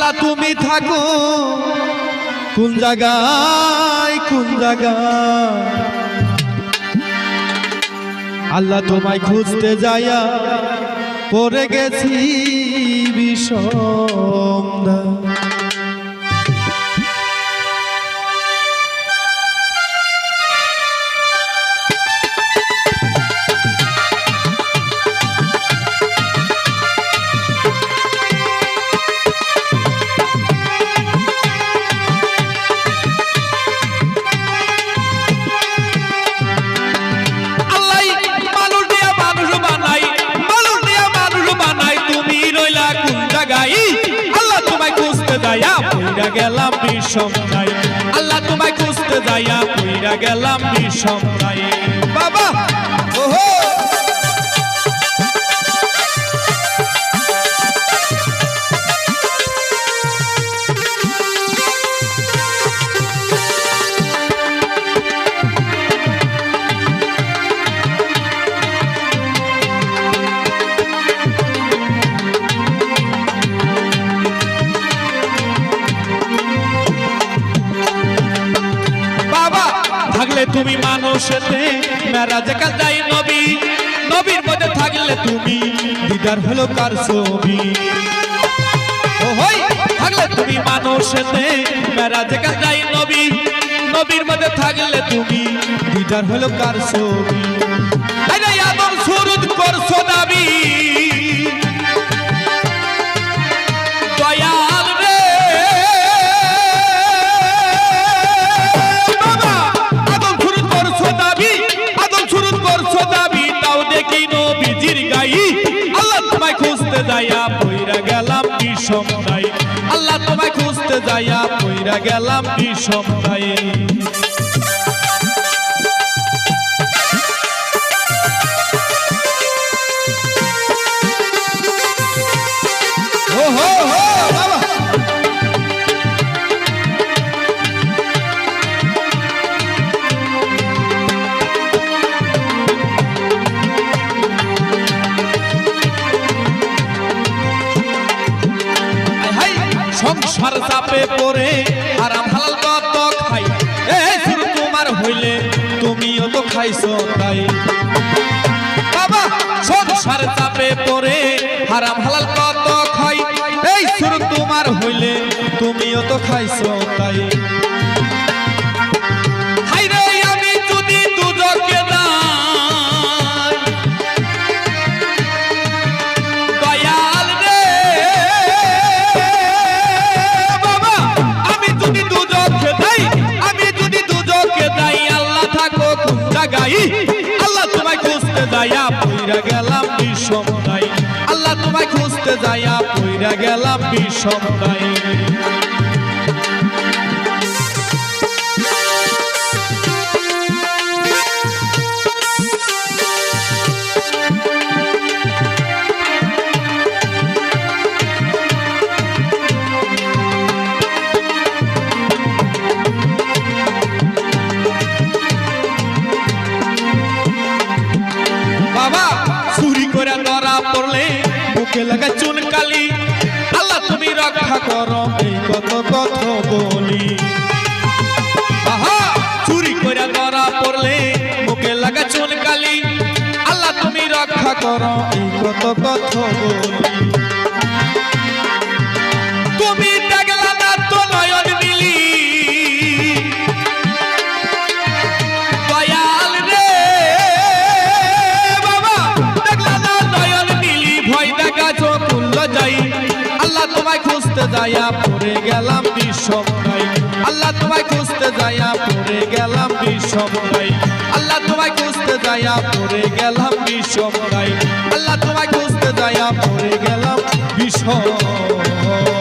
আল্লাহ তুমি থাকো কোন জায়গায় আল্লাহ তোমায় খুঁজতে যাইয়া পড়ে গেছি বিষম। আল্লাহ তোমায় খুঁজতে যাইয়া পইরা গেলাম বিষম নাই, আল্লাহ তোমায় খুঁজতে যাইয়া পইরা গেলাম বিষম নাই। বাবা ওহো তুমি মানুষেতে মেরাজে কাল যাই নবী, নবীর মধ্যে থাকলে তুমি দিদার হলো কার ছবি। ও হই থাকলে তুমি মানুষেতে মেরাজে কাল যাই নবী, নবীর মধ্যে থাকলে তুমি দিদার হলো কার ছবি। আরে আদম সুরুদ করছো দাবি দয়াল রে, আল্লাহ তোমায় খুঁজতে যাইয়া পইরা গেলাম বিষম নাই, আল্লাহ তোমায় খুঁজতে যাইয়া পইরা গেলাম বিষম নাই। সংসার চাপে পড়ে হারাম হালাল কত খাই, এই শুরু তোমার হইলে তুমিও তো খাইছো তাই। বাবা সংসার চাপে পড়ে হারাম হালাল কত খাই, এই শুরু তোমার হইলে তুমিও তো খাইছো তাই। আল্লাহ তোমায় খুঁজতে যাইয়া পইরা গেলাম বিষম নাই, আল্লাহ তোমায় খুঁজতে যাইয়া পইরা গেলাম বিষম নাই। বুকে লাগা চুন কালি আল্লাহ তুমি রক্ষা করো এই কত কথা বলি। আহা চুরি করে ধরা পড়লে বুকে লাগা চুন কালি আল্লাহ তুমি রক্ষা করো এই কত কথা বলি। তুমি দেখলা না তো নয়ন মিলি দয়াল রে, বাবা দেখলা না নয়ন মিলি ভয় দেখা চোখ খুললো যাই, আল্লাহ তোমায় খুঁজতে যাইয়া পড়ে গেলাম বিষম নাই, আল্লাহ তোমায় খুঁজতে যাইয়া পড়ে গেলাম বিষম নাই, আল্লাহ তোমায় খুঁজতে যাইয়া পড়ে গেলাম বিষম নাই, আল্লাহ তোমায় খুঁজতে যাইয়া পড়ে গেলাম বিষম।